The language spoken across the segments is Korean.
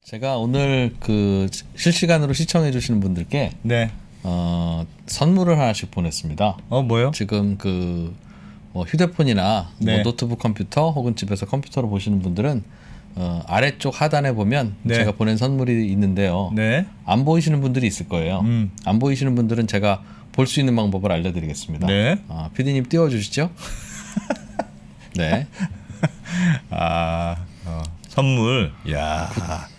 제가 오늘 그 실시간으로 시청해 주시는 분들께 네. 선물을 하나씩 보냈습니다. 뭐요? 지금 뭐 휴대폰이나 네. 뭐 노트북 컴퓨터 혹은 집에서 컴퓨터로 보시는 분들은 아래쪽 하단에 보면 네. 제가 보낸 선물이 있는데요. 네. 안 보이시는 분들이 있을 거예요. 안 보이시는 분들은 제가 볼 수 있는 방법을 알려드리겠습니다. 네. PD님 띄워주시죠. 네. 선물. 야.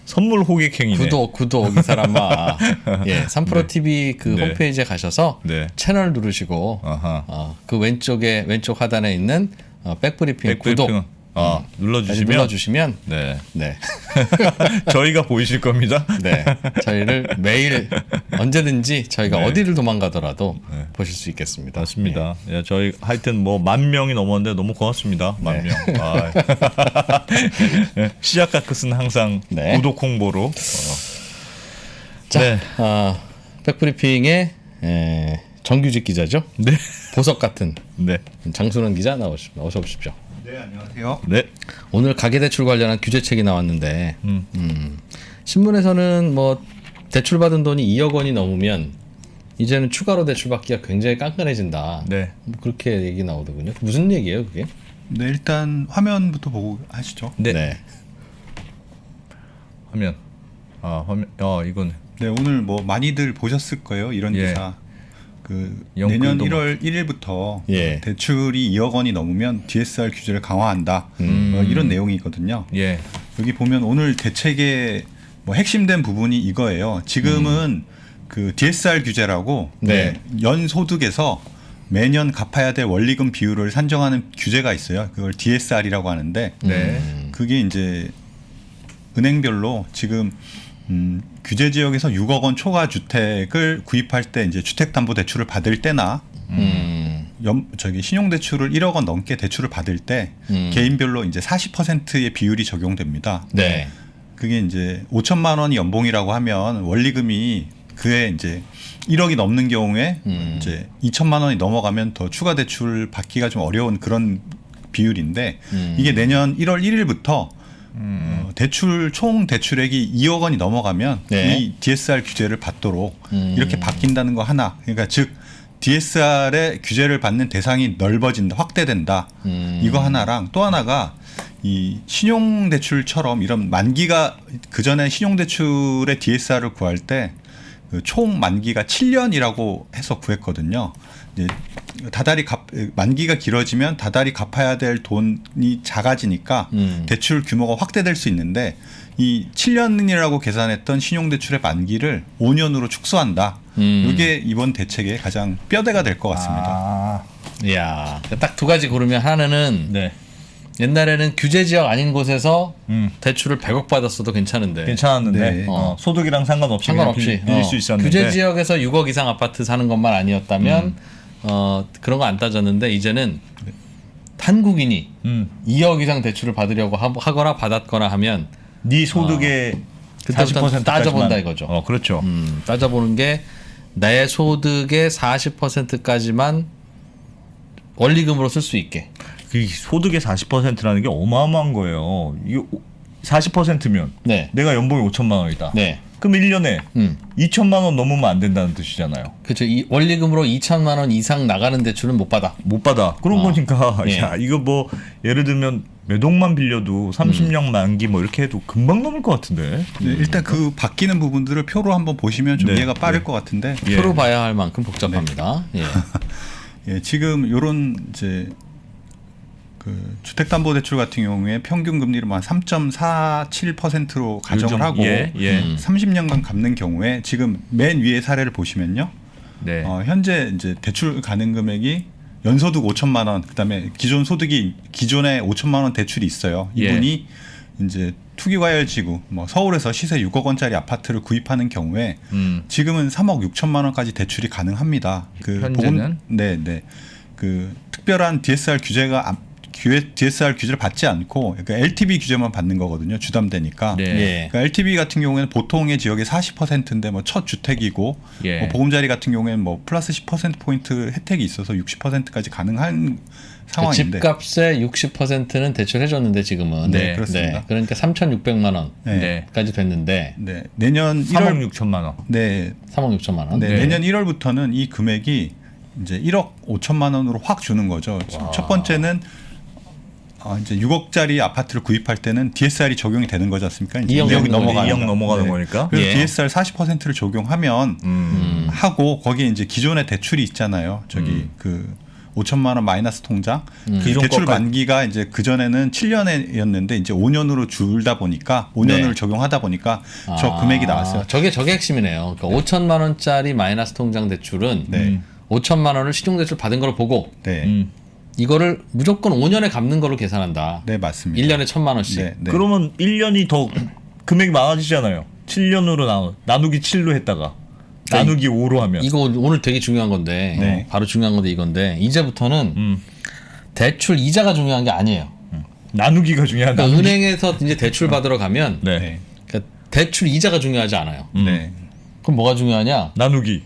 선물 호객행위네. 구독 이 사람아. 예, 3프로 TV 그 네. 홈페이지에 가셔서 네. 채널 누르시고 아하. 그 왼쪽 하단에 있는 백브리핑 구독 눌러주시면 네. 저희가 보이실 겁니다. 네. 저희를 매일 언제든지 저희가 네. 어디를 도망가더라도 네. 보실 수 있겠습니다. 맞습니다. 예, 저희 하여튼 뭐 10,000명이 넘었는데 너무 고맙습니다. 10,000명. 예, 시작과 끝은 항상 네. 구독 홍보로. 자, 네. 백브리핑의 정규직 기자죠. 네. 보석 같은 네. 장순원 기자 어서 오십시오. 네, 안녕하세요. 네. 오늘 가계대출 관련한 규제책이 나왔는데 신문에서는 뭐 대출 받은 돈이 2억 원이 넘으면 이제는 추가로 대출 받기가 굉장히 깐깐해진다. 네. 뭐 그렇게 얘기 나오더군요. 무슨 얘기예요, 그게? 네, 일단 화면부터 보고 하시죠. 네. 화면. 화면. 이건 네, 오늘 뭐 많이들 보셨을 거예요. 이런 예. 기사. 그 연금도 내년 1월 1일부터 예. 대출이 2억 원이 넘으면 DSR 규제를 강화한다. 이런 내용이거든요. 예. 여기 보면 오늘 대책의 뭐 핵심된 부분이 이거예요. 지금은 그 DSR 규제라고 네. 연 소득에서 매년 갚아야 될 원리금 비율을 산정하는 규제가 있어요. 그걸 DSR이라고 하는데 네. 그게 이제 은행별로 지금 규제 지역에서 6억 원 초과 주택을 구입할 때 이제 주택담보대출을 받을 때나 신용대출을 1억 원 넘게 대출을 받을 때 개인별로 이제 40%의 비율이 적용됩니다. 네. 그게 이제 5천만 원이 연봉이라고 하면 원리금이 그에 이제 1억이 넘는 경우에 이제 2천만 원이 넘어가면 더 추가 대출 받기가 좀 어려운 그런 비율인데 이게 내년 1월 1일부터 총 대출액이 2억 원이 넘어가면 네. 이 DSR 규제를 받도록 이렇게 바뀐다는 거 하나. 그러니까 즉 DSR의 규제를 받는 대상이 넓어진다, 확대된다. 이거 하나랑 또 하나가 이 신용대출처럼 이런 만기가 그 전에 신용대출의 DSR을 구할 때 그 총 만기가 7년이라고 해서 구했거든요. 이제 만기가 길어지면 다달이 갚아야 될 돈이 작아지니까 대출 규모가 확대될 수 있는데 이 7년이라고 계산했던 신용대출의 만기를 5년으로 축소한다. 이게 이번 대책의 가장 뼈대가 될 것 같습니다. 이야, 딱 두 가지 고르면 하나는 네. 옛날에는 규제 지역 아닌 곳에서 대출을 100억 받았어도 괜찮은데 괜찮았는데 네. 소득이랑 상관없이 빌릴 수 있었는데 규제 지역에서 6억 이상 아파트 사는 것만 아니었다면 그런 거 안 따졌는데 이제는 한국인이 2억 이상 대출을 받으려고 하거나 받았거나 하면 네 소득의 그때부터 40%까지만 따져본다 이거죠. 그렇죠. 따져보는 게 내 소득의 40%까지만 원리금으로 쓸 수 있게. 그 소득의 40%라는 게 어마어마한 거예요. 이거 40%면 네. 내가 연봉이 5천만 원이다. 네. 그럼 1년에 음. 2천만 원 넘으면 안 된다는 뜻이잖아요. 그렇죠. 이 원리금으로 2천만 원 이상 나가는 대출은 못 받아. 못 받아. 그런 거니까 예. 야, 이거 뭐 예를 들면 몇 억만 빌려도 30년 만기 뭐 이렇게 해도 금방 넘을 것 같은데. 네, 일단 그 바뀌는 부분들을 표로 한번 보시면 좀 네. 이해가 빠를 네. 것 같은데 예. 표로 봐야 할 만큼 복잡합니다. 예. 예, 지금 요런 이제 그 주택담보대출 같은 경우에 평균 금리를 한 3.47%로 가정을 요즘, 하고 예. 30년간 갚는 경우에 지금 맨 위에 사례를 보시면요. 네. 현재 이제 대출 가능 금액이 연소득 5천만 원, 그다음에 기존에 5천만 원 대출이 있어요. 이분이 이제 투기과열지구, 뭐 서울에서 시세 6억 원짜리 아파트를 구입하는 경우에 지금은 3억 6천만 원까지 대출이 가능합니다. 현재는? 네. 그 특별한 DSR 규제를 받지 않고 그러니까 LTV 규제만 받는 거거든요. 주담대니까. 네. 예. 그러니까 LTV 같은 경우에는 보통의 지역의 40%인데 뭐 첫 주택이고 예. 뭐 보금자리 같은 경우에는 뭐 플러스 10% 포인트 혜택이 있어서 60%까지 가능한 상황인데. 집값의 60%는 대출해줬는데 지금은 네, 그렇습니다. 그러니까 3,600만 네. 원까지 됐는데 네. 내년 3억 1월 6천만 원. 네. 3억 6천만 원. 네. 네. 내년 1월부터는 이 금액이 이제 1억 5천만 원으로 확 주는 거죠. 첫 번째는 이제 6억짜리 아파트를 구입할 때는 DSR이 적용이 되는 거지 않습니까? 이제 2억 2억이 넘어가는 2억 넘어가는 거니까. 그래서 예. DSR 40%를 적용하면 하고 거기에 이제 기존의 대출이 있잖아요. 저기 그 5천만 원 마이너스 통장 그 기존 대출 것까지. 만기가 이제 그 전에는 7년이었는데 이제 5년으로 줄다 보니까 5년을 네. 적용하다 보니까 저 금액이 나왔어요. 저게 핵심이네요. 그러니까 5천만 원짜리 마이너스 통장 대출은 네. 5천만 원을 신용대출 받은 걸 보고 네, 이거를 무조건 5년에 갚는 걸로 계산한다. 네 맞습니다. 1년에 1천만 원씩. 네, 네. 그러면 1년이 더 금액이 많아지잖아요. 7년으로 나누기 7로 했다가 나누기 5로 하면. 이거 오늘 되게 중요한 건데 네. 바로 중요한 건데 이건데 이제부터는 대출 이자가 중요한 게 아니에요. 나누기가 중요하다. 그러니까 은행에서 이제 대출 받으러 가면 네. 네, 그러니까 대출 이자가 중요하지 않아요. 네. 그럼 뭐가 중요하냐? 나누기.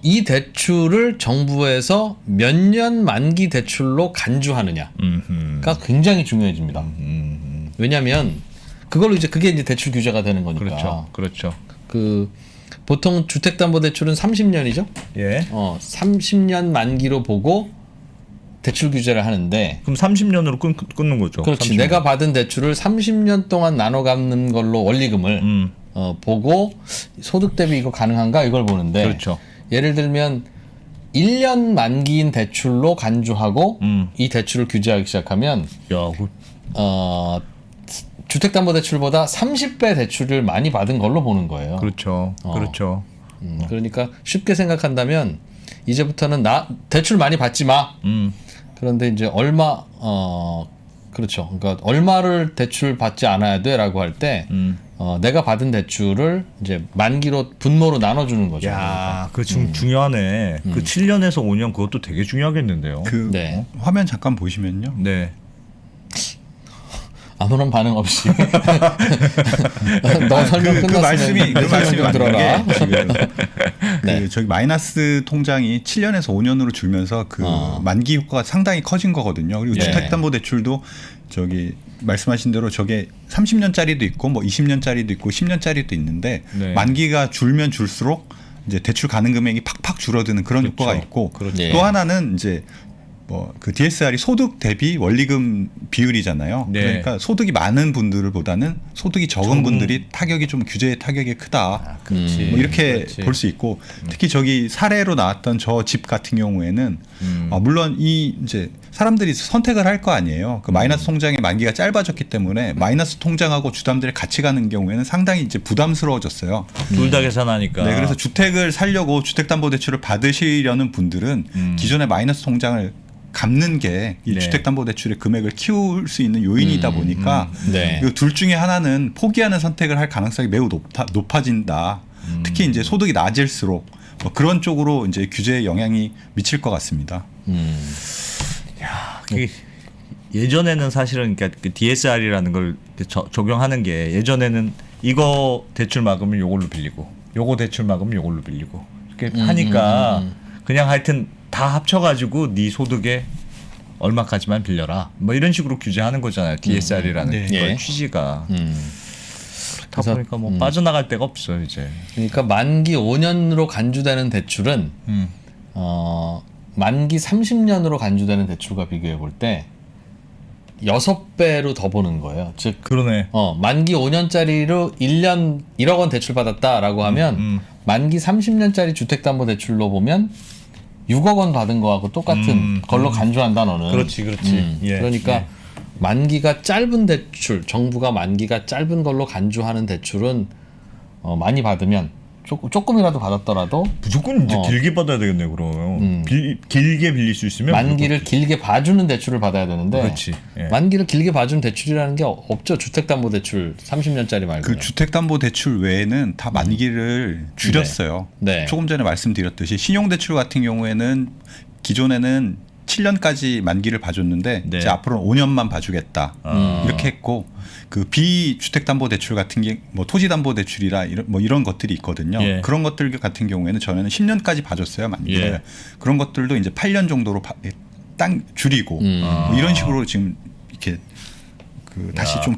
이 대출을 정부에서 몇 년 만기 대출로 간주하느냐가 굉장히 중요해집니다. 왜냐하면 그걸로 이제 그게 이제 대출 규제가 되는 거니까. 그렇죠. 그렇죠. 그 보통 주택담보대출은 30년이죠. 예. 30년 만기로 보고 대출 규제를 하는데. 그럼 30년으로 끊는 거죠. 그렇지. 30년. 내가 받은 대출을 30년 동안 나눠 갚는 걸로 원리금을 보고 소득 대비 이거 가능한가 이걸 보는데. 그렇죠. 예를 들면 1년 만기인 대출로 간주하고 이 대출을 규제하기 시작하면 야, 주택담보대출보다 30배 대출을 많이 받은 걸로 보는 거예요. 그렇죠. 그렇죠. 그러니까 쉽게 생각한다면 이제부터는 대출 많이 받지 마. 그런데 이제 그렇죠. 그러니까 얼마를 대출 받지 않아야 돼라고 할 때 내가 받은 대출을 이제 만기로 분모로 나눠주는 거죠. 야, 그 중요하네. 그 7년에서 5년 그것도 되게 중요하겠는데요. 그 네. 화면 잠깐 보시면요. 네. 아무런 반응 없이 너 설명 그 끝났으면 말씀이 내 설명 맞는 좀 들어라. 게 지금 네. 그 저기 마이너스 통장이 7년에서 5년으로 줄면서 그 만기 효과가 상당히 커진 거거든요. 그리고 네. 주택담보대출도 저기 말씀하신 대로 저게 30년짜리도 있고 뭐 20년짜리도 있고 10년짜리도 있는데 네. 만기가 줄면 줄수록 이제 대출 가능 금액이 팍팍 줄어드는 그런 그렇죠. 효과가 있고 그렇죠. 또 하나는 이제 뭐 그 DSR이 소득 대비 원리금 비율이잖아요. 네. 그러니까 소득이 많은 분들보다는 소득이 적은 분들이 타격이 좀 규제의 타격이 크다. 그렇지. 뭐 이렇게 그렇지. 볼 수 있고 특히 저기 사례로 나왔던 저 집 같은 경우에는 물론 이 이제 사람들이 선택을 할 거 아니에요. 그 마이너스 통장의 만기가 짧아졌기 때문에 마이너스 통장하고 주담대를 같이 가는 경우에는 상당히 이제 부담스러워졌어요. 둘 다 계산하니까. 네, 그래서 주택을 살려고 주택담보대출을 받으시려는 분들은 기존의 마이너스 통장을 갚는 게 이 네. 주택담보대출의 금액을 키울 수 있는 요인이다 보니까 네. 이 둘 중에 하나는 포기하는 선택을 할 가능성이 매우 높아진다. 특히 이제 소득이 낮을수록 뭐 그런 쪽으로 이제 규제에 영향이 미칠 것 같습니다. 그게 예전에는 사실은 그러니까 그 DSR이라는 걸 적용하는 게 예전에는 이거 대출 막으면 요걸로 빌리고 요거 대출 막으면 요걸로 빌리고 이렇게 하니까 그냥 하여튼 다 합쳐가지고 네 소득에 얼마까지만 빌려라 뭐 이런 식으로 규제하는 거잖아요. DSR이라는 네. 걸 예. 취지가 다 그래서, 보니까 뭐 빠져나갈 데가 없어 이제. 그러니까 만기 5년으로 간주되는 대출은 만기 30년으로 간주되는 대출과 비교해 볼 때 6배로 더 보는 거예요. 즉 그러네. 만기 5년짜리로 1년 1억 원 대출 받았다라고 하면 만기 30년짜리 주택담보대출로 보면 6억 원 받은 거하고 똑같은 걸로 간주한다 너는. 그렇지. 예. 그러니까 예. 만기가 짧은 대출, 정부가 만기가 짧은 걸로 간주하는 대출은 많이 받으면 조금이라도 받았더라도 무조건 이제 길게 받아야 되겠네 그럼. 길게 빌릴 수 있으면 만기를 무조건 길게 봐주는 대출을 받아야 되는데 그렇지. 예. 만기를 길게 봐주는 대출이라는 게 없죠. 주택담보대출 30년짜리 말고. 그 주택담보대출 외에는 다 만기를 줄였어요. 네. 조금 전에 말씀드렸듯이 신용대출 같은 경우에는 기존에는 7년까지 만기를 봐줬는데 네. 이제 앞으로는 5년만 봐주겠다 이렇게 했고 그 비주택담보대출 같은 게 뭐 토지담보대출이라 이런 것들이 있거든요. 예. 그런 것들 같은 경우에는 전에는 10년까지 봐줬어요 만기를. 예. 그런 것들도 이제 8년 정도로 땅 줄이고 뭐 이런 식으로 지금 이렇게 다시 좀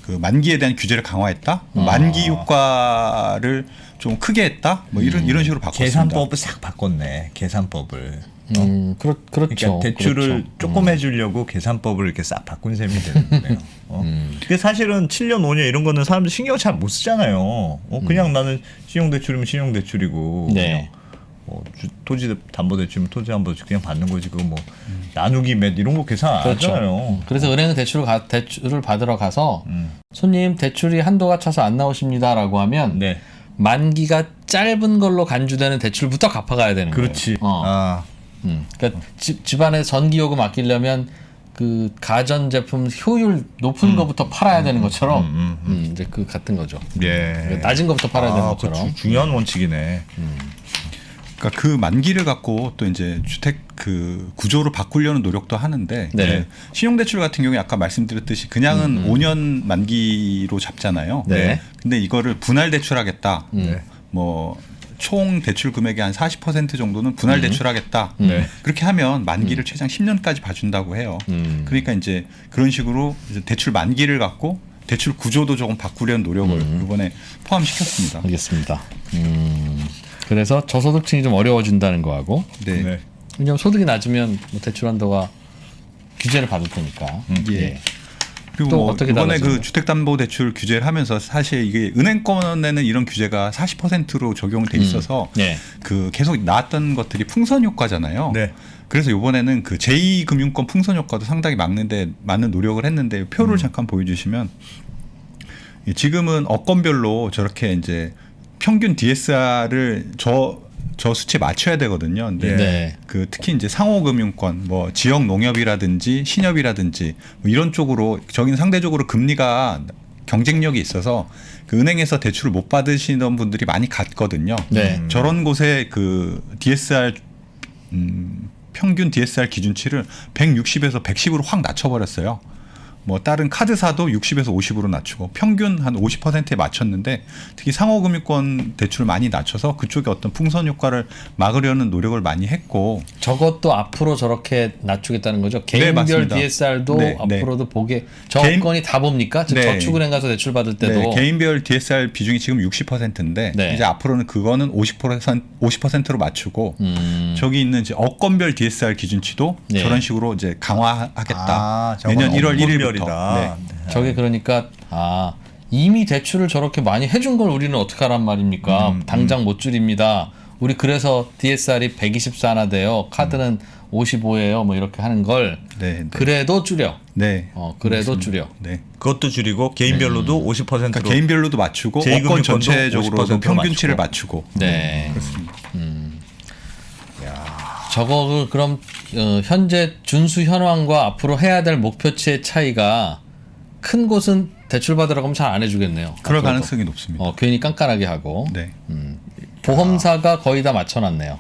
그 만기에 대한 규제를 강화했다. 만기 효과를 좀 크게 했다. 뭐 이런 식으로 바꿨습니다. 계산법을 싹 바꿨네. 계산법을. 그렇죠. 그러니까 대출을 그렇죠. 조금 해주려고 계산법을 이렇게 싹 바꾼 셈이 되는데요. 근데 사실은 7년, 5년 이런 거는 사람들 신경 잘 못 쓰잖아요. 그냥 나는 신용대출이면 신용대출이고, 네. 토지담보대출이면 토지담보대출 그냥 받는 거지. 그거 뭐 나누기 몇 이런 거 계산 안 그렇죠. 하잖아요. 그래서 은행은 대출을 받으러 가서 손님 대출이 한도가 차서 안 나오십니다라고 하면 네. 만기가 짧은 걸로 간주되는 대출부터 갚아가야 되는 그렇지. 거예요. 그러니까 집안에 전기요금 아끼려면 그 가전제품 효율 높은 거부터 팔아야 되는 것처럼 이제 그 같은 거죠. 예. 낮은 거부터 팔아야 되는 것처럼. 중요한 원칙이네. 그러니까 그 만기를 갖고 또 이제 주택 그 구조를 바꾸려는 노력도 하는데 네. 이제 신용대출 같은 경우에 아까 말씀드렸듯이 그냥은 5년 만기로 잡잖아요. 네. 근데 이거를 분할 대출하겠다. 네. 뭐 총 대출 금액의 한 40% 정도는 분할 대출하겠다. 네. 그렇게 하면 만기를 최장 10년까지 봐준다고 해요. 그러니까 이제 그런 식으로 이제 대출 만기를 갖고 대출 구조도 조금 바꾸려는 노력을 이번에 포함시켰습니다. 알겠습니다. 그래서 저소득층이 좀 어려워진다는 거하고, 네. 네. 왜냐하면 소득이 낮으면 뭐 대출 한도가 규제를 받을 테니까. 예. 그리고 또 뭐 어떻게 이번에 달라져요? 그 주택담보대출 규제를 하면서 사실 이게 은행권에는 이런 규제가 40%로 적용돼 있어서 네. 그 계속 나왔던 것들이 풍선 효과잖아요. 네. 그래서 이번에는 그 제2금융권 풍선 효과도 상당히 막는데 많은 노력을 했는데 표를 잠깐 보여주시면 지금은 업권별로 저렇게 이제 평균 DSR을 저 수치에 맞춰야 되거든요. 근데 네. 그 특히 이제 상호금융권, 뭐 지역 농협이라든지 신협이라든지 뭐 이런 쪽으로 저기는 상대적으로 금리가 경쟁력이 있어서 그 은행에서 대출을 못 받으시는 분들이 많이 갔거든요. 네. 저런 곳에 그 DSR 평균 DSR 기준치를 160에서 110으로 확 낮춰버렸어요. 뭐 다른 카드사도 60에서 50으로 낮추고 평균 한 50%에 맞췄는데 특히 상호금융권 대출을 많이 낮춰서 그쪽에 어떤 풍선 효과를 막으려는 노력을 많이 했고 저것도 앞으로 저렇게 낮추겠다는 거죠. 개인별 맞습니다. DSR도 네, 앞으로도 보게 개인- 저건이 다 봅니까? 즉 네. 저축은행 가서 대출 받을 때도 네, 개인별 DSR 비중이 지금 60%인데 네. 이제 앞으로는 그거는 50%로 맞추고 저기 있는 이제 업권별 DSR 기준치도 네. 저런 식으로 이제 강화하겠다. 저건 내년 1월 1일부터. 업권별이다. 저게 그러니까 이미 대출을 저렇게 많이 해준 걸 우리는 어떻게 하란 말입니까? 당장 못 줄입니다. 우리 그래서 DSR이 124 하나 돼요. 카드는 55예요. 뭐 이렇게 하는 걸 네, 네. 그래도 줄여. 네. 그래도 줄여. 네. 그것도 줄이고 개인별로도 50%로. 그러니까 개인별로도 맞추고 제2금융권도 업권 전체적으로 50% 평균치를 맞추고. 네. 그렇습니다. 저거 그럼 현재 준수 현황과 앞으로 해야 될 목표치의 차이가 큰 곳은 대출 받으라고 하면 잘 안 해주겠네요. 그럴 앞으로도. 가능성이 높습니다. 괜히 깐깐하게 하고 네. 보험사가 거의 다 맞춰놨네요.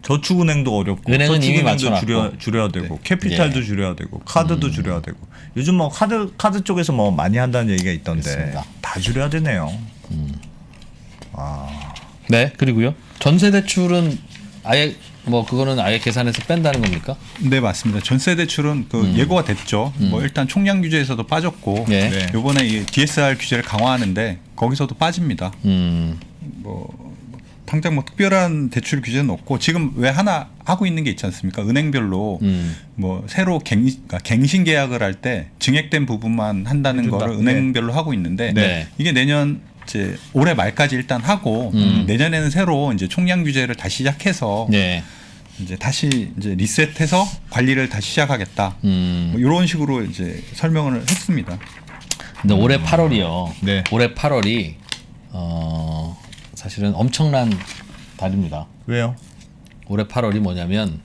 저축은행도 어렵고 은행은 이미 저축은행도 맞춰놨고. 줄여야 되고 캐피탈도 예. 줄여야 되고 카드도 줄여야 되고 요즘 뭐 카드 쪽에서 뭐 많이 한다는 얘기가 있던데 그렇습니다. 다 줄여야 되네요. 네, 그리고요. 전세 대출은 아예 뭐 그거는 아예 계산해서 뺀다는 겁니까? 네, 맞습니다. 전세 대출은 그 예고가 됐죠. 뭐 일단 총량 규제에서도 빠졌고 예. 네. 이번에 이 DSR 규제를 강화하는데 거기서도 빠집니다. 뭐 당장 뭐 특별한 대출 규제는 없고 지금 왜 하나 하고 있는 게 있지 않습니까? 은행별로 뭐 새로 그러니까 갱신 계약을 할 때 증액된 부분만 한다는 해준다. 거를 은행별로 하고 있는데 네. 이게 내년 이제 올해 말까지 일단 하고 내년에는 새로 이제 총량 규제를 다시 시작해서 네. 이제 다시 이제 리셋해서 관리를 다시 시작하겠다. 뭐 이런 식으로 이제 설명을 했습니다. 근데 올해 8월이요. 네. 올해 8월이 사실은 엄청난 달입니다. 왜요? 올해 8월이 뭐냐면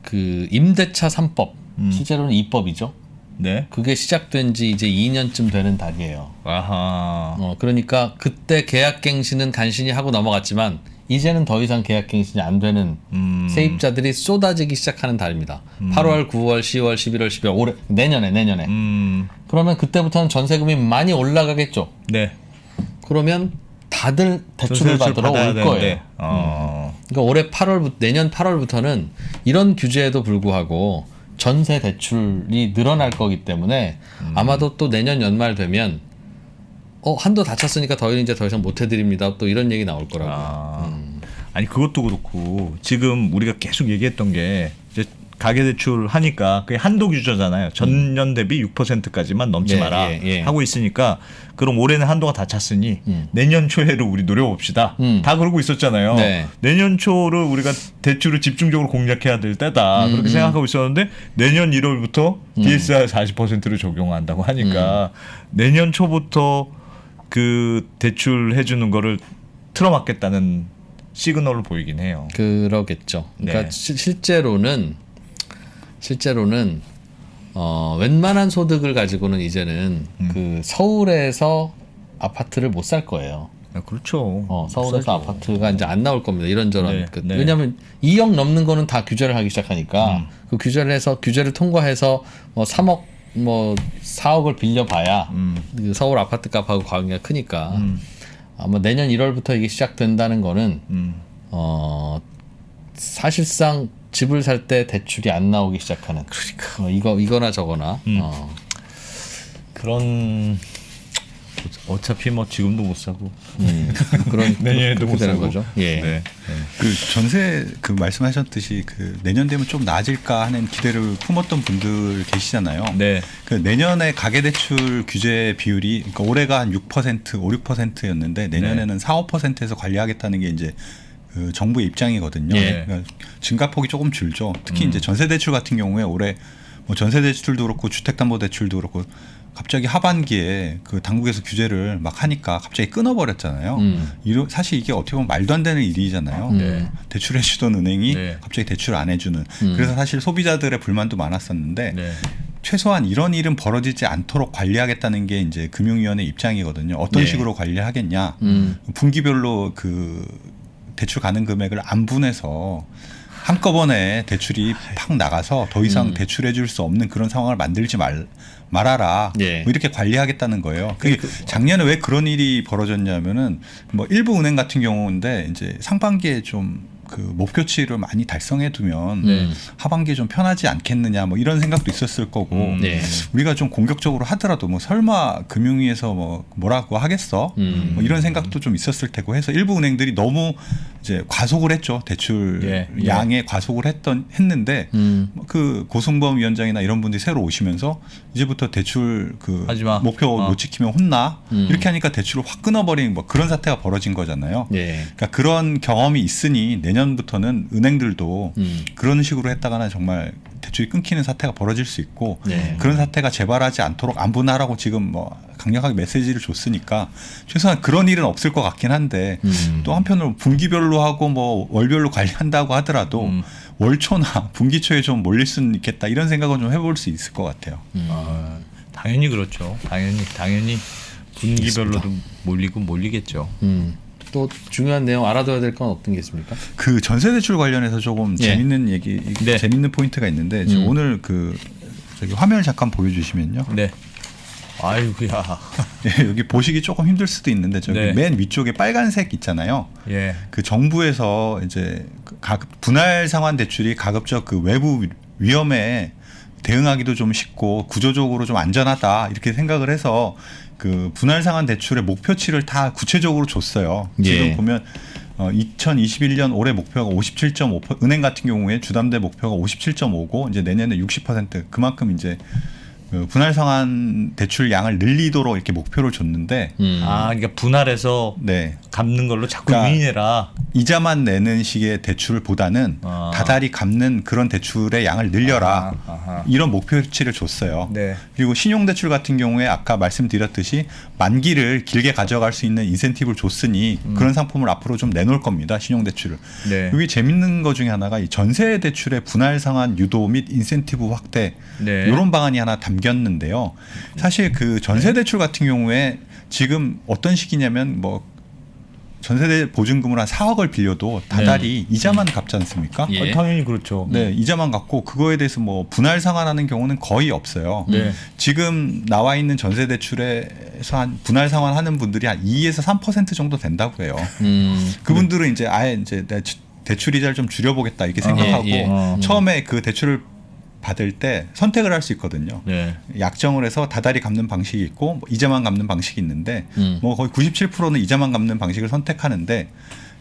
그 임대차 3법 실제로는 2법이죠. 네. 그게 시작된 지 이제 2년쯤 되는 달이에요. 아하. 그러니까 그때 계약갱신은 간신히 하고 넘어갔지만 이제는 더 이상 계약갱신이 안 되는 세입자들이 쏟아지기 시작하는 달입니다. 8월, 9월, 10월, 11월, 12월 올해 내년에 그러면 그때부터는 전세금이 많이 올라가겠죠. 네. 그러면 다들 대출을 받으러 올 거예요. 그러니까 올해 8월 내년 8월부터는 이런 규제에도 불구하고 전세 대출이 늘어날 거기 때문에 아마도 또 내년 연말 되면 한도 다 찼으니까 이제 더 이상 못 해드립니다. 또 이런 얘기 나올 거라고요. 아니 그것도 그렇고 지금 우리가 계속 얘기했던 게 이제 가계대출 하니까 그게 한도 규제잖아요. 전년 대비 6%까지만 넘지 예, 마라 예. 하고 있으니까 그럼 올해는 한도가 다 찼으니 내년 초에를 우리 노려봅시다. 다 그러고 있었잖아요. 네. 내년 초를 우리가 대출을 집중적으로 공략해야 될 때다 그렇게 생각하고 있었는데 내년 1월부터 DSR 40%를 적용한다고 하니까 내년 초부터 그 대출 해주는 거를 틀어막겠다는 시그널을 보이긴 해요. 그러겠죠. 그러니까 네. 실제로는 웬만한 소득을 가지고는 이제는 그 서울에서 아파트를 못 살 거예요. 그렇죠. 서울에서 아파트가 이제 안 나올 겁니다. 이런저런. 네, 네. 왜냐하면 2억 넘는 거는 다 규제를 하기 시작하니까 그 규제를 통과해서 뭐 3억 4억을 빌려봐야 그 서울 아파트 값하고 관계가 크니까 아마 내년 1월부터 이게 시작된다는 거는 사실상 집을 살 때 대출이 안 나오기 시작하는. 그러니까 이거나 저거나. 그런 어차피 뭐 지금도 못 사고 그런 내년에도 못 되는 사고. 거죠. 예. 네. 그 전세 그 말씀하셨듯이 그 내년 되면 좀 나아질까 하는 기대를 품었던 분들 계시잖아요. 네. 그 내년에 가계대출 규제 비율이 그러니까 올해가 한 6%, 5, 6%였는데 내년에는 4, 5%에서 관리하겠다는 게 이제 그 정부의 입장이거든요. 예. 그러니까 증가폭이 조금 줄죠. 특히 이제 전세대출 같은 경우에 올해 뭐 전세대출도 그렇고 주택담보대출도 그렇고 갑자기 하반기에 그 당국에서 규제를 막 하니까 갑자기 끊어버렸잖아요. 사실 이게 어떻게 보면 말도 안 되는 일이잖아요. 네. 대출해주던 은행이 네. 갑자기 대출을 안 해주는. 그래서 사실 소비자들의 불만도 많았었는데 네. 최소한 이런 일은 벌어지지 않도록 관리하겠다는 게 이제 금융위원회 입장이거든요. 어떤 네. 식으로 관리하겠냐. 분기별로 그 대출 가능 금액을 안 분해서 한꺼번에 대출이 팍 나가서 더 이상 대출해 줄 수 없는 그런 상황을 만들지 말아라. 예. 뭐 이렇게 관리하겠다는 거예요. 그게 작년에 왜 그런 일이 벌어졌냐면은 뭐 일부 은행 같은 경우인데 이제 상반기에 좀 그 목표치를 많이 달성해 두면 하반기에 좀 편하지 않겠느냐 뭐 이런 생각도 있었을 거고 네. 우리가 좀 공격적으로 하더라도 뭐 설마 금융위에서 뭐라고 하겠어 뭐 이런 생각도 좀 있었을 테고 해서 일부 은행들이 너무 이제 과속을 했죠. 대출 예. 양에 과속을 했는데 그 고승범 위원장이나 이런 분들이 새로 오시면서 이제부터 대출 그 하지 마. 목표 못 지키면 혼나 이렇게 하니까 대출을 확 끊어버리는 뭐 그런 사태가 벌어진 거잖아요. 예. 그러니까 그런 경험이 있으니 내년부터는 은행들도 그런 식으로 했다가는 정말 대출이 끊기는 사태가 벌어질 수 있고 네. 그런 사태가 재발하지 않도록 안분하라고 지금 뭐 강력하게 메시지를 줬으니까 최소한 그런 일은 없을 것 같긴 한데 또 한편으로 분기별로 하고 뭐 월별로 관리한다고 하더라도 월초나 분기초에 좀 몰릴 수는 있겠다 이런 생각은 좀 해볼 수 있을 것 같아요. 당연히 그렇죠. 당연히 분기별로도 몰리겠죠. 또 중요한 내용 알아둬야 될 건 어떤 게 있습니까? 그 전세 대출 관련해서 조금 예. 재밌는 얘기, 네. 재밌는 포인트가 있는데 지금 오늘 그 저기 화면을 잠깐 보여주시면요. 네. 아이고야. 예, 여기 보시기 조금 힘들 수도 있는데 저기 네. 맨 위쪽에 빨간색 있잖아요. 예. 그 정부에서 이제 분할 상환 대출이 가급적 그 외부 위험에 대응하기도 좀 쉽고 구조적으로 좀 안전하다 이렇게 생각을 해서 그 분할 상환 대출의 목표치를 다 구체적으로 줬어요. 예. 지금 보면 2021년 올해 목표가 57.5%, 은행 같은 경우에 주담대 목표가 57.5고 이제 내년에 60% 그만큼 이제 그 분할 상환 대출 양을 늘리도록 이렇게 목표를 줬는데 그러니까 분할해서 네. 갚는 걸로 자꾸 그러니까 유인해라. 이자만 내는 식의 대출보다는 다달이 갚는 그런 대출의 양을 늘려라. 아하. 이런 목표치를 줬어요. 네. 그리고 신용대출 같은 경우에 아까 말씀드렸듯이 만기를 길게 가져갈 수 있는 인센티브를 줬으니 그런 상품을 앞으로 좀 내놓을 겁니다. 신용대출을. 네. 여기 재밌는 거 중에 하나가 이 전세대출의 분할 상환 유도 및 인센티브 확대 네. 이런 방안이 하나 담겼는데요. 사실 그 전세대출 같은 경우에 지금 어떤 식이냐면 뭐 전세대 보증금을 한 4억을 빌려도 다달이 이자만 갚지 않습니까? 예. 당연히 그렇죠. 네, 이자만 갚고 그거에 대해서 뭐 분할 상환하는 경우는 거의 없어요. 네. 지금 나와 있는 전세 대출에서 한 분할 상환하는 분들이 한 2에서 3% 정도 된다고 해요. 그분들은 이제 아예 이제 대출 이자를 좀 줄여보겠다 이렇게 생각하고 처음에 그 대출을 받을 때 선택을 할 수 있거든요. 네. 약정을 해서 다달이 갚는 방식이 있고 뭐 이자만 갚는 방식이 있는데 뭐 거의 97%는 이자만 갚는 방식을 선택하는데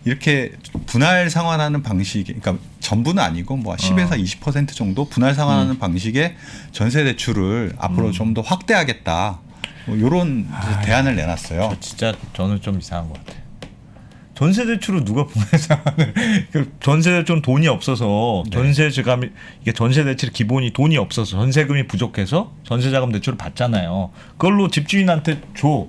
이렇게 분할 상환하는 방식, 그러니까 전부는 아니고 뭐 10에서 20% 정도 분할 상환하는 방식의 전세 대출을 앞으로 좀 더 확대하겠다. 뭐 이런 대안을 내놨어요. 진짜 저는 좀 이상한 것 같아요. 전세 대출을 누가 분할 상환을 전세 대출은 돈이 없어서 전세 자금이 이게 전세 대출 기본이 돈이 없어서 전세금이 부족해서 전세 자금 대출을 받잖아요. 그걸로 집주인한테 줘.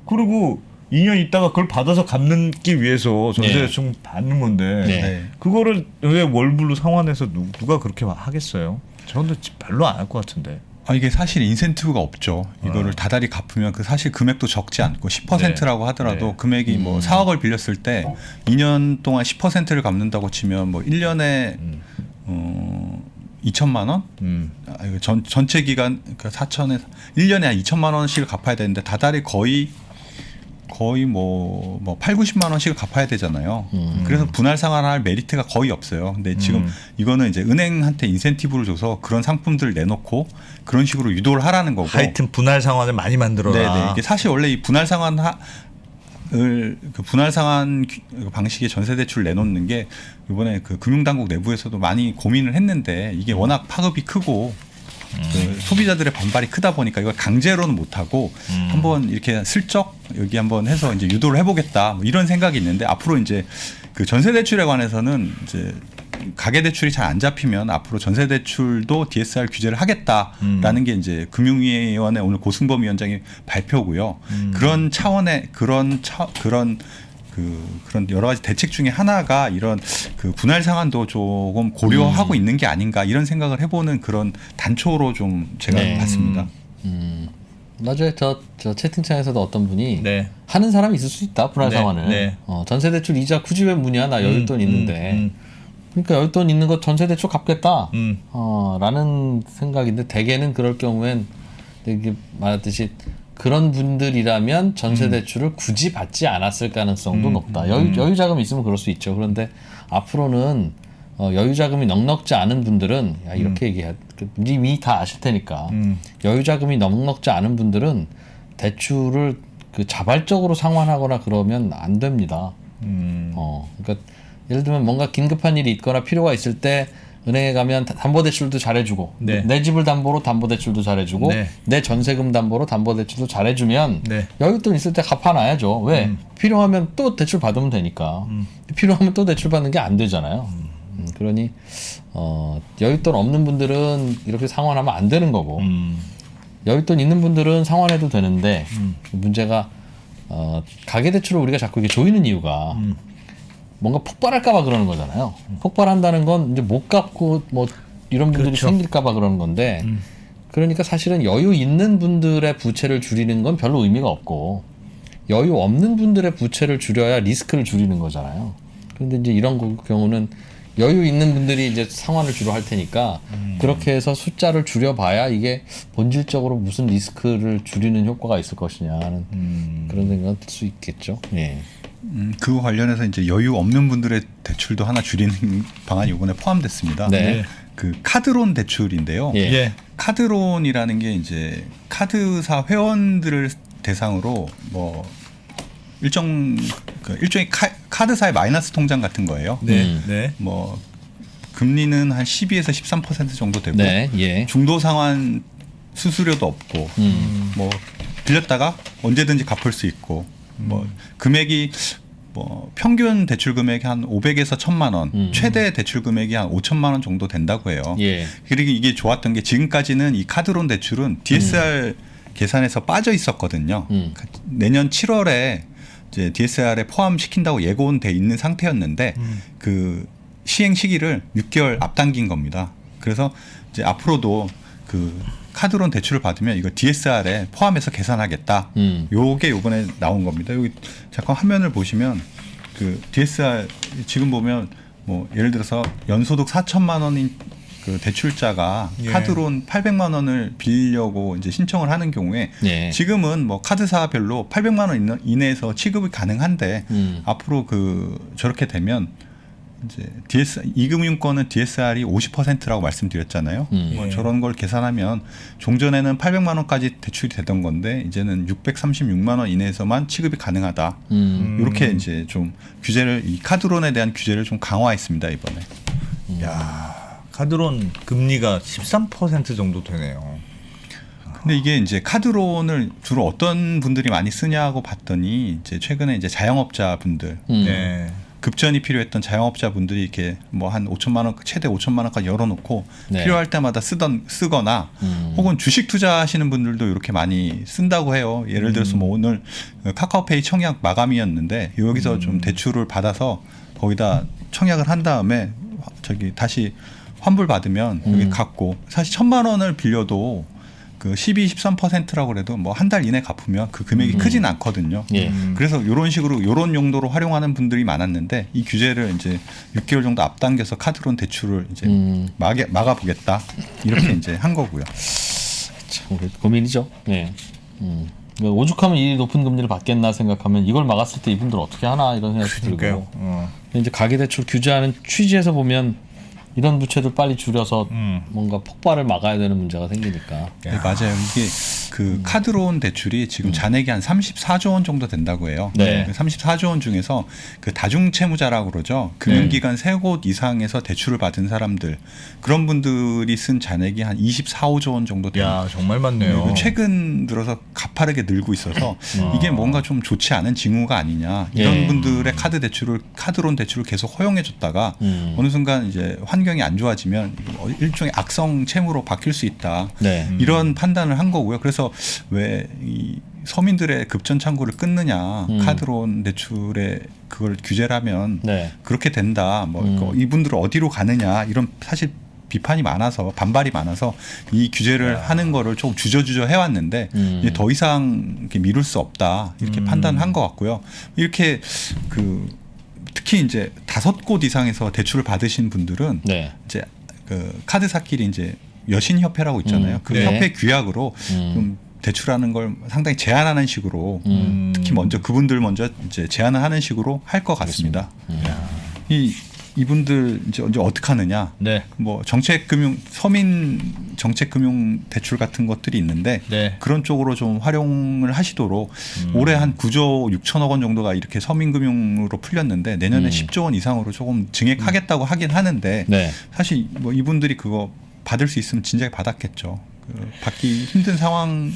그리고 2년 있다가 그걸 받아서 갚기 위해서 전세 대출 받는 건데 그거를 왜 월불로 상환해서 누가 그렇게 하겠어요? 저는 별로 안 할 것 같은데. 이게 사실 인센티브가 없죠. 이거를 다달이 갚으면 그 사실 금액도 적지 않고 10%라고 하더라도 금액이 뭐 4억을 빌렸을 때 2년 동안 10%를 갚는다고 치면 뭐 1년에 2천만 원? 이거 전체 기간 그러니까 4천에 1년에 한 2천만 원씩을 갚아야 되는데 다달이 거의 뭐 8, 90만 원씩을 갚아야 되잖아요. 그래서 분할 상환할 메리트가 거의 없어요. 근데 지금 이거는 이제 은행한테 인센티브를 줘서 그런 상품들을 내놓고 그런 식으로 유도를 하라는 거고. 하여튼 분할 상환을 많이 만들어라. 네네. 이게 사실 원래 이 분할 상환 그 분할 상환 방식의 전세 대출을 내놓는 게 이번에 그 금융당국 내부에서도 많이 고민을 했는데 이게 워낙 파급이 크고 그 소비자들의 반발이 크다 보니까 이걸 강제로는 못하고 한번 이렇게 슬쩍 여기 한번 해서 이제 유도를 해보겠다 뭐 이런 생각이 있는데 앞으로 이제 그 전세 대출에 관해서는 이제 가계 대출이 잘 안 잡히면 앞으로 전세 대출도 DSR 규제를 하겠다라는 게 이제 금융위원회 오늘 고승범 위원장의 발표고요. 그런 차원의 그런 여러 가지 대책 중에 하나가 이런 그 분할 상환도 조금 고려하고 있는 게 아닌가 이런 생각을 해보는 그런 단초로 좀 제가 봤습니다. 맞아요. 저 채팅창에서도 어떤 분이 하는 사람이 있을 수 있다 분할 상환을. 전세 대출 이자 굳이 왜 무냐 나 여윳돈 있는데. 그러니까 여윳돈 있는 거 전세 대출 갚겠다. 라는 생각인데 대개는 그럴 경우엔 이게 말했듯이. 그런 분들이라면 전세 대출을 굳이 받지 않았을 가능성도 높다. 여유 자금이 있으면 그럴 수 있죠. 그런데 앞으로는 여유 자금이 넉넉지 않은 분들은 이렇게 얘기해. 이미 다 아실 테니까 여유 자금이 넉넉지 않은 분들은 대출을 그 자발적으로 상환하거나 그러면 안 됩니다. 그러니까 예를 들면 뭔가 긴급한 일이 있거나 필요가 있을 때. 은행에 가면 담보대출도 잘해주고 내 집을 담보로 담보대출도 잘해주고 내 전세금 담보로 담보대출도 잘해주면 여윳돈 있을 때 갚아놔야죠. 왜? 필요하면 또 대출 받으면 되니까. 필요하면 또 대출 받는 게 안 되잖아요. 그러니 여윳돈 없는 분들은 이렇게 상환하면 안 되는 거고 여윳돈 있는 분들은 상환해도 되는데 문제가 가계대출을 우리가 자꾸 이렇게 조이는 이유가 뭔가 폭발할까봐 그러는 거잖아요. 폭발한다는 건 이제 못 갚고 뭐 이런 분들이 생길까봐 그러는 건데, 그러니까 사실은 여유 있는 분들의 부채를 줄이는 건 별로 의미가 없고, 여유 없는 분들의 부채를 줄여야 리스크를 줄이는 거잖아요. 그런데 이제 이런 경우는 여유 있는 분들이 이제 상환을 주로 할 테니까 그렇게 해서 숫자를 줄여봐야 이게 본질적으로 무슨 리스크를 줄이는 효과가 있을 것이냐 하는 그런 생각을 들 수 있겠죠. 예. 그 관련해서 이제 여유 없는 분들의 대출도 하나 줄이는 방안이 이번에 포함됐습니다. 그 카드론 대출인데요. 카드론이라는 게 이제 카드사 회원들을 대상으로 뭐 일종의 카드사의 마이너스 통장 같은 거예요. 뭐 금리는 한 12에서 13% 정도 되고 중도 상환 수수료도 없고 뭐 빌렸다가 언제든지 갚을 수 있고 뭐 금액이 뭐 평균 대출 금액이 한 500에서 1,000만 원, 최대 대출 금액이 한 5천만 원 정도 된다고 해요. 그리고 이게 좋았던 게 지금까지는 이 카드론 대출은 DSR 계산에서 빠져 있었거든요. 내년 7월에 이제 DSR에 포함시킨다고 예고는 돼 있는 상태였는데 그 시행 시기를 6개월 앞당긴 겁니다. 그래서 이제 앞으로도 그 카드론 대출을 받으면 이거 DSR에 포함해서 계산하겠다. 요게 요번에 나온 겁니다. 여기 잠깐 화면을 보시면 그 DSR 지금 보면 뭐 예를 들어서 연소득 4천만 원인 그 대출자가 카드론 800만 원을 빌려고 이제 신청을 하는 경우에 지금은 뭐 카드사별로 800만 원 이내에서 취급이 가능한데 앞으로 그 저렇게 되면 이제 이금융권은 DSR이 50%라고 말씀드렸잖아요. 뭐 저런 걸 계산하면 종전에는 800만 원까지 대출이 되던 건데 이제는 636만 원 이내에서만 취급이 가능하다. 이렇게 이제 좀 규제를 이 카드론에 대한 규제를 좀 강화했습니다 이번에. 야, 카드론 금리가 13% 정도 되네요. 근데 이게 이제 카드론을 주로 어떤 분들이 많이 쓰냐고 봤더니 이제 최근에 이제 자영업자 분들 네. 급전이 필요했던 자영업자 분들이 이렇게 뭐 한 5천만 원 최대 5천만 원까지 열어놓고 네. 필요할 때마다 쓰거나 혹은 주식 투자하시는 분들도 이렇게 많이 쓴다고 해요. 예를 들어서 뭐 오늘 카카오페이 청약 마감이었는데 여기서 좀 대출을 받아서 거기다 청약을 한 다음에 저기 다시 환불 받으면 여기 갚고 사실 1,000만 원을 빌려도 그 12, 13%라고 그래도 뭐 한 달 이내 갚으면 그 금액이 크진 않거든요. 예. 그래서 이런 식으로 이런 용도로 활용하는 분들이 많았는데 이 규제를 이제 6개월 정도 앞당겨서 카드론 대출을 이제 막아보겠다 이렇게 이제 한 거고요. 참 고민이죠. 네. 오죽하면 이 높은 금리를 받겠나 생각하면 이걸 막았을 때 이분들 어떻게 하나 이런 생각이 들고. 이제 가계대출 규제하는 취지에서 보면 이런 부채들 빨리 줄여서 뭔가 폭발을 막아야 되는 문제가 생기니까. 네, 맞아요. 이게 그 카드론 대출이 지금 잔액이 한 34조 원 정도 된다고 해요. 네. 34조 원 중에서 그 다중채무자라고 그러죠. 금융기관 3곳 이상에서 대출을 받은 사람들 그런 분들이 쓴 잔액이 한 24조 원 정도 됩니다. 야, 정말 많네요. 네, 최근 들어서 가파르게 늘고 있어서 이게 뭔가 좀 좋지 않은 징후가 아니냐. 이런 예. 분들의 카드론 대출을 계속 허용해줬다가 어느 순간 이제 환경이 안 좋아지면 일종의 악성 채무로 바뀔 수 있다. 네. 이런 판단을 한 거고요. 그래서 왜 이 서민들의 급전 창구를 끊느냐. 카드론 대출에 그걸 규제를 하면 네. 그렇게 된다. 뭐 이분들은 어디로 가느냐. 이런 사실 비판이 많아서 반발이 많아서 이 규제를 하는 거를 조금 주저주저 해왔는데 이제 더 이상 이렇게 미룰 수 없다 이렇게 판단한 것 같고요. 이렇게 그 특히 이제 5곳 이상에서 대출을 받으신 분들은 네. 이제 그 카드사끼리 이제 여신협회라고 있잖아요. 그 네. 협회 규약으로 좀 대출하는 걸 상당히 제한하는 식으로 특히 먼저 그분들 먼저 이제 제한을 하는 식으로 할 것 같습니다. 이분들 이제 어떻게 하느냐? 네. 뭐 서민 정책금융 대출 같은 것들이 있는데 네. 그런 쪽으로 좀 활용을 하시도록 올해 한 9조 6천억 원 정도가 이렇게 서민금융으로 풀렸는데 내년에 10조 원 이상으로 조금 증액하겠다고 하긴 하는데 네. 사실 뭐 이분들이 그거 받을 수 있으면 진작에 받았겠죠. 받기 힘든 상황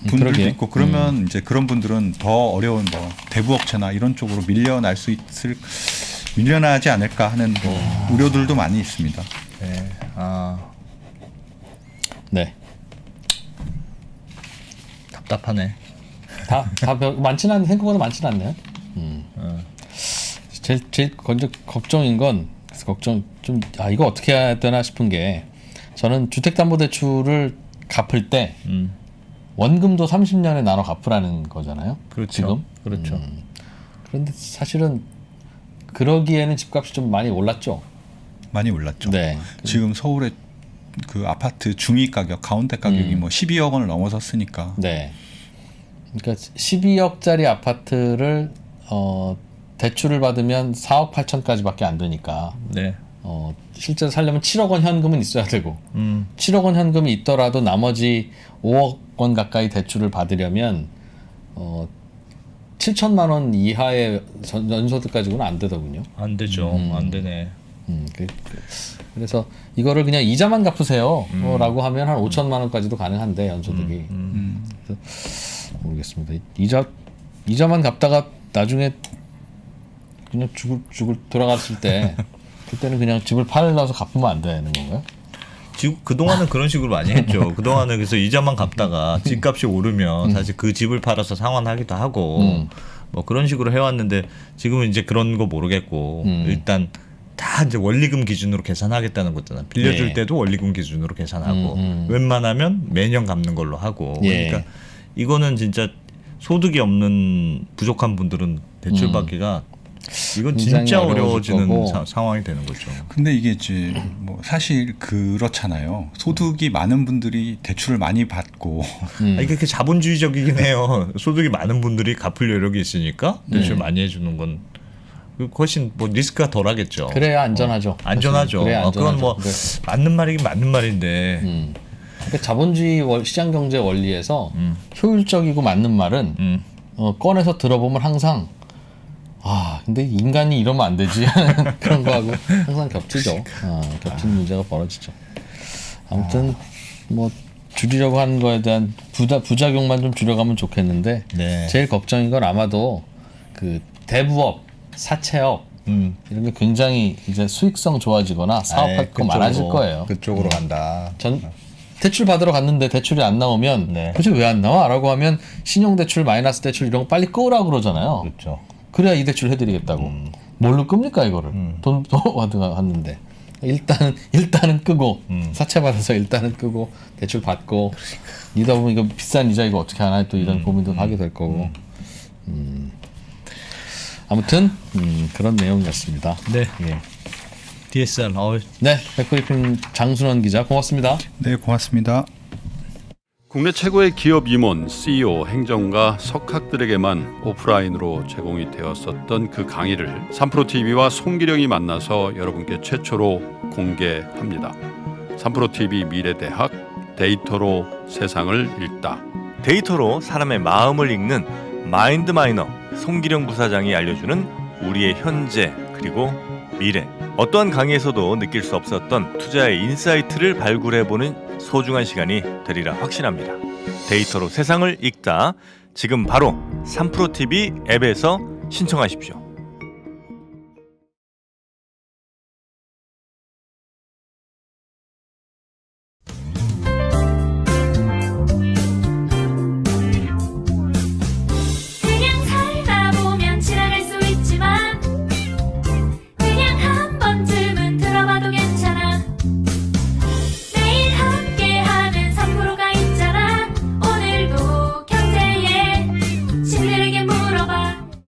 분들도 그러게요. 있고 그러면 이제 그런 분들은 더 어려운 뭐 대부업체나 이런 쪽으로 밀려나지 않을까 하는 뭐 우려들도 많이 있습니다. 네. 네. 답답하네. 많지는 않 생각보다 많지는 않네요. 제일 먼저 걱정인 건 이거 어떻게 해야 되나 싶은 게 저는 주택담보대출을 갚을 때 원금도 30년에 나눠 갚으라는 거잖아요. 그렇죠. 지금. 그렇죠. 그런데 사실은 그러기에는 집값이 좀 많이 올랐죠. 많이 올랐죠. 네. 지금 서울의 그 아파트 중위 가격, 가운데 가격이 뭐 12억 원을 넘어섰으니까. 네. 그러니까 12억짜리 아파트를 대출을 받으면 4억 8천까지밖에 안 되니까 네. 실제로 살려면 7억 원 현금은 있어야 되고 7억 원 현금이 있더라도 나머지 5억 원 가까이 대출을 받으려면 7천만 원 이하의 연소득 가지고는 안 되더군요. 안 되죠. 안 되네. 그래서 이거를 그냥 이자만 갚으세요 라고 하면 한 5천만 원까지도 가능한데 연소득이. 그래서 모르겠습니다. 이자만 갚다가 나중에 그냥 돌아갔을 때 그때는 그냥 집을 팔아서 갚으면 안 되는 건가요? 지금 그동안은 그런 식으로 많이 했죠. 그동안은 그래서 이자만 갚다가 집값이 오르면 사실 그 집을 팔아서 상환하기도 하고 뭐 그런 식으로 해왔는데 지금은 이제 그런 거 모르겠고 일단 다 이제 원리금 기준으로 계산하겠다는 거잖아. 빌려줄 네. 때도 원리금 기준으로 계산하고 웬만하면 매년 갚는 걸로 하고 예. 그러니까 이거는 진짜 소득이 없는 부족한 분들은 대출 받기가 이건 굉장히 진짜 어려워질 어려워지는 거고. 상황이 되는 거죠. 근데 이게 이제 뭐 사실 그렇잖아요. 소득이 많은 분들이 대출을 많이 받고 이게 그렇게 자본주의적이긴 해요. 소득이 많은 분들이 갚을 여력이 있으니까 대출 많이 해주는 건 훨씬 뭐 리스크가 덜하겠죠. 그래야 안전하죠. 안전하죠. 그래야 안전하죠. 그건 뭐 네. 맞는 말이긴 맞는 말인데. 그러니까 자본주의 시장 경제 원리에서 효율적이고 맞는 말은 꺼내서 들어보면 항상 근데 인간이 이러면 안 되지 그런 거하고 항상 겹치죠. 겹치는 문제가 벌어지죠. 아무튼 뭐 줄이려고 하는 거에 대한 부작용만 좀 줄여가면 좋겠는데 네. 제일 걱정인 건 아마도 그 대부업, 사채업 이런 게 굉장히 이제 수익성 좋아지거나 사업할 거 많아질 거예요. 그쪽으로 간다. 대출 받으러 갔는데 대출이 안 나오면 네. 도대체 왜 안 나와? 라고 하면 신용대출, 마이너스 대출 이런 거 빨리 끄라고 그러잖아요. 그렇죠. 그래야 이 대출 해드리겠다고. 뭘로 끕니까 이거를? 돈도 왔는데 일단은 끄고 사채 받아서 일단은 끄고 대출 받고 이러다 보면 이거 비싼 이자 이거 어떻게 하나 또 이런 고민도 하게 될 거고. 아무튼 그런 내용이었습니다. 네. 예. DSR. 네, 백브리핑 장순원 기자 고맙습니다. 네, 고맙습니다. 국내 최고의 기업 임원, CEO, 행정가, 석학들에게만 오프라인으로 제공이 되었었던 그 강의를 3프로TV와 송기령이 만나서 여러분께 최초로 공개합니다. 3프로TV 미래대학 데이터로 세상을 읽다. 데이터로 사람의 마음을 읽는 마인드마이너 송기령 부사장이 알려주는 우리의 현재 그리고 미래. 어떠한 강의에서도 느낄 수 없었던 투자의 인사이트를 발굴해보는 소중한 시간이 되리라 확신합니다. 데이터로 세상을 읽다. 지금 바로 3프로TV 앱에서 신청하십시오.